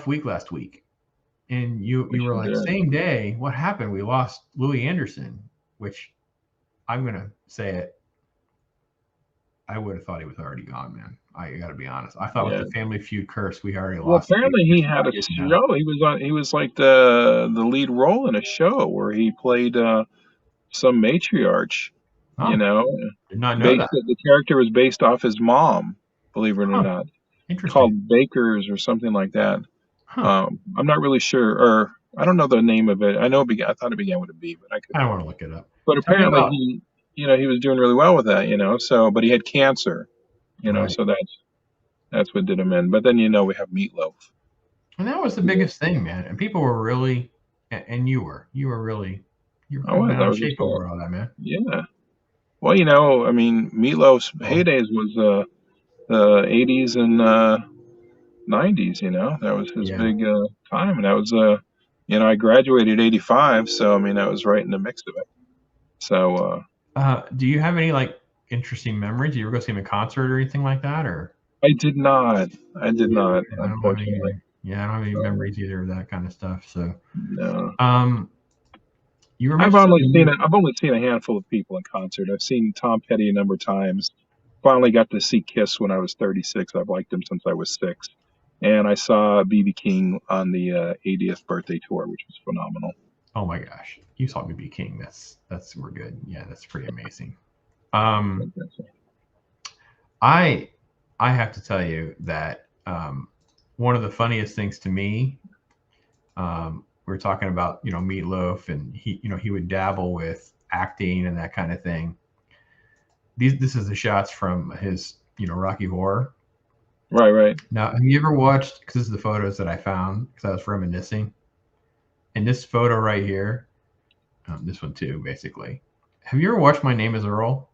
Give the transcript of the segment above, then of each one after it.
rough week last week. And you We were sure like, did. same day, what happened? We lost Louie Anderson, which I'm going to say it. I would have thought he was already gone, man. I got to be honest. I thought with Yeah. the Family Feud curse, we already Well, lost Louie apparently he Anderson, had but a I didn't know. show. He was on. He was like the lead role in a show where he played some matriarch. You Oh, know, did not know based that. the character was based off his mom. Believe it or Huh. not, Interesting. called Bakers or something like that. Huh. I'm not really sure, or I don't know the name of it. I know I thought it began with a B, but I could I be don't wrong. want to look it up. But Tell me apparently about. he was doing really well with that. So but he had cancer. Right. So that's what did him in. But then we have Meatloaf. And that was the Yeah, biggest thing, man. And people were really, and you were really, you were I kind of was. been I out of was a shape over fan. all that, man. Yeah. Well, I mean, Meatloaf's Oh, heydays was the 80s and 90s. That was his yeah. big time, and that was I graduated '85, so I mean, I was right in the mix of it. So Do you have any like interesting memories? Do you ever go see him in concert or anything like that? Or I did not. I did not, yeah, I don't have any. unfortunately. Yeah, I don't have any No, memories either of that kind of stuff. So, no. um, you were mentioning the new. I've only seen a handful of people in concert. I've seen Tom Petty a number of times. Finally got to see Kiss when I was 36. I've liked him since I was 6. And I saw BB King on the 80th birthday tour, which was phenomenal. Oh my gosh, you saw me be king. That's we're good. Yeah, that's pretty amazing. Um, I I have to tell you that one of the funniest things to me, we are talking about Meatloaf, and he would dabble with acting and that kind of thing. This is the shots from his Rocky Horror. Right, right. Now, have you ever watched? Because this is the photos that I found because I was reminiscing. And this photo right here, this one too, basically. Have you ever watched My Name Is Earl?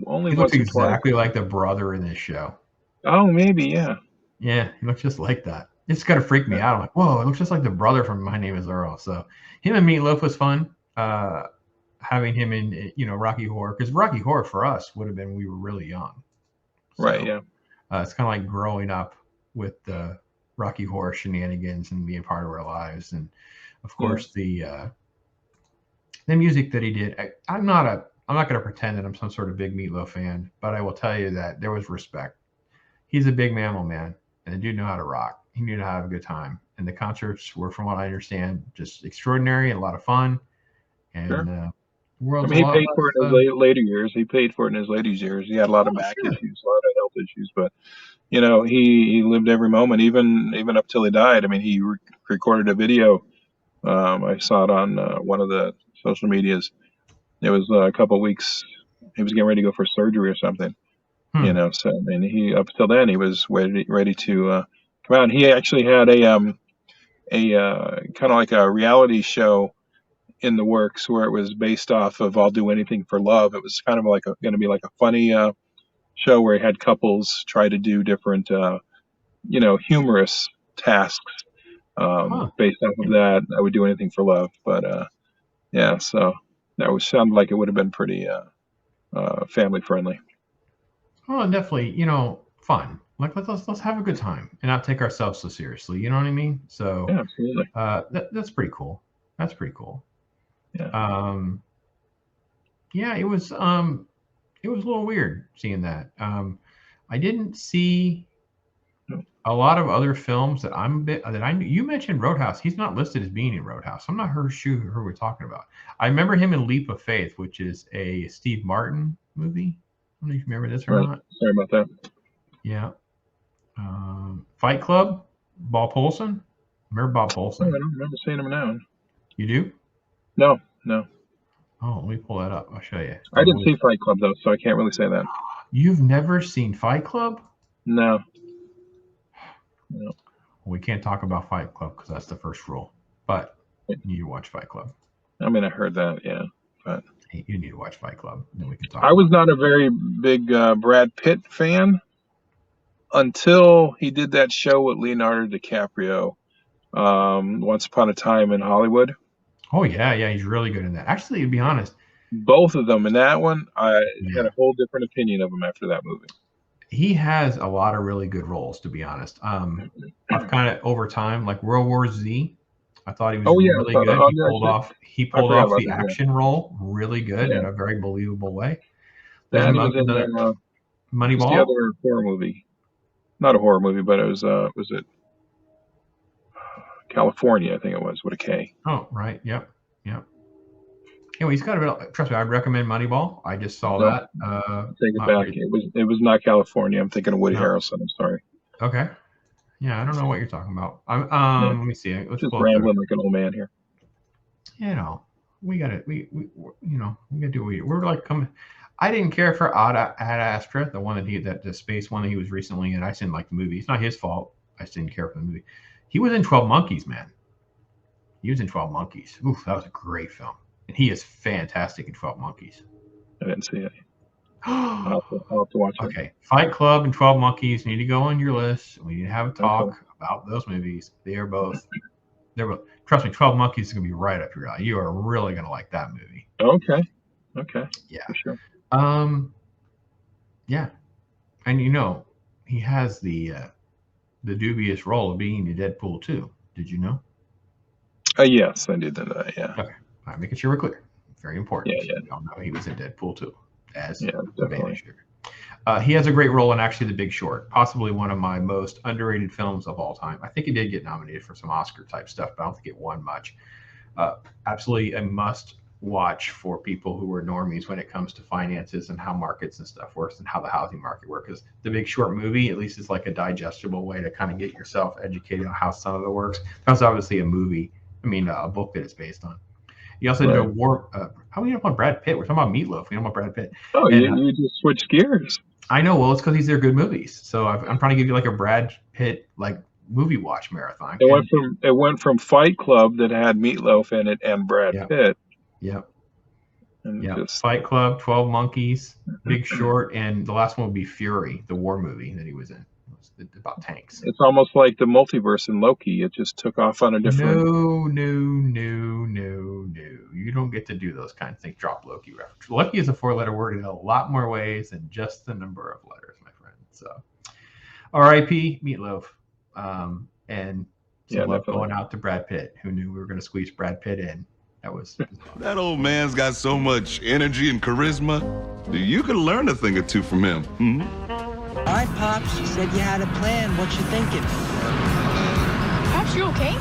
Only He looks once or twice. exactly like the brother in this show. Oh, maybe, yeah. Yeah, he looks just like that. It's kind of freaked me out. I'm like, whoa, it looks just like the brother from My Name Is Earl. So him and Meatloaf was fun. Having him in, Rocky Horror, because Rocky Horror for us would have been when we were really young. Right, So yeah. it's kind of like growing up with the Rocky Horror shenanigans and being part of our lives, and of Yeah, course the music that he did. I'm not going to pretend that I'm some sort of big Meatloaf fan, but I will tell you that there was respect. He's a big mammal man, and the dude knew how to rock. He knew how to have a good time, and the concerts were, from what I understand, just extraordinary and a lot of fun. And sure. the I world's a mean, he lot paid for it less. in his later years. He paid for it in his later years. He had a lot of Oh, back sure. issues, a lot of health issues, but he lived every moment, even up till he died. I mean, he recorded a video. I saw it on one of the social medias. It was a couple of weeks. He was getting ready to go for surgery or something. Hmm. So I mean, he up till then he was ready to come out. And he actually had a kind of like a reality show in the works where it was based off of "I'll Do Anything for Love." It was kind of like going to be like a funny show where he had couples try to do different, humorous tasks Huh. based off of that. I would do anything for love, but yeah, so that would sound like it would have been pretty family friendly. Well, definitely, fun. Like let's have a good time and not take ourselves so seriously. You know what I mean? So Yeah, absolutely. that's pretty cool. That's pretty cool. Yeah. Um, yeah, it was a little weird seeing that. I didn't see a lot of other films that that I knew. You mentioned Roadhouse. He's not listed as being in Roadhouse. I'm not sure who we're talking about. I remember him in Leap of Faith, which is a Steve Martin movie. I don't know if you remember this or Right. not. Sorry about that. Yeah. Fight Club, Bob Paulson. Remember Bob Oh, I Paulson? don't remember seeing him now. You do? No, no. Oh, let me pull that up. I'll show you. I didn't see Fight Club though, so I can't really say that. You've never seen Fight Club? No. No. We can't talk about Fight Club because that's the first rule. But you need to watch Fight Club. I mean, I heard that, yeah, but Hey, you need to watch Fight Club. Then we can talk I about was it. not a very big Brad Pitt fan until he did that show with Leonardo DiCaprio, Once Upon a Time in Hollywood. Oh yeah, he's really good in that. Actually, to be honest, Both of them, in that one, I had yeah, a whole different opinion of him after that movie. he has a lot of really good roles, to be honest. I've kind of over time, like World War Z, I thought he was Oh yeah, really good. He I pulled forgot off about the that. action role really good Yeah, in a very believable way. There's that he was in another what's the Moneyball. other horror movie? Not a horror movie, but it was it California? I think it was with a K. Oh, right. Yep. Yep. Anyway, he's got a bit. Trust me, I'd recommend Moneyball. I just saw No, that. take it back. It was not California. I'm thinking of Woody No. Harrelson. I'm sorry. Okay. Yeah, I don't know what you're talking about. Yeah, Let me see. Let's just pull up the. rambling like an old man here. You know, we got it. We got to do what we're like coming. I didn't care for Ad Astra, the one the space one that he was recently in. I just didn't like the movie. It's not his fault. I just didn't care for the movie. He was in 12 Monkeys, man. He was in 12 Monkeys. Oof, that was a great film. And he is fantastic in 12 Monkeys. I didn't see it. I'll have to watch it. Okay, Fight Club and 12 Monkeys need to go on your list. We need to have a talk about those movies. They're both. Trust me, 12 Monkeys is going to be right up your alley. You are really going to like that movie. Okay. Yeah. For sure. Yeah. And he has the dubious role of being in Deadpool 2. Did you know? Yes, I did that. Yeah. Okay. I'm making sure we're clear. Very important. Yeah. We all know he was in Deadpool 2 as the Vanisher. He has a great role in actually The Big Short, possibly one of my most underrated films of all time. I think he did get nominated for some Oscar type stuff, but I don't think it won much. Absolutely a must watch for people who are normies when it comes to finances and how markets and stuff works and how the housing market works. Because The Big Short movie, at least, is like a digestible way to kind of get yourself educated on how some of it works. That's obviously a book that it's based on. He also did a war. How are we up on Brad Pitt? We're talking about Meatloaf. We don't about Brad Pitt. Oh, you just switched gears. I know. Well, it's because these are good movies. So I'm trying to give you like a Brad Pitt like movie watch marathon. It went from Fight Club that had Meatloaf in it and Brad Pitt. Yep. And Fight Club, 12 Monkeys, Big Short, and the last one would be Fury, the war movie that he was in. It was about tanks. It's almost like the multiverse in Loki. It just took off on a different. No. You don't get to do those kind of things. Drop Loki reference. Loki is a 4-letter word in a lot more ways than just the number of letters, my friend. So, R.I.P. Meatloaf. And love going out to Brad Pitt. Who knew we were going to squeeze Brad Pitt in? That old man's got so much energy and charisma. You could learn a thing or two from him. All right, Pops, you said you had a plan. What you thinking? Pops, you okay?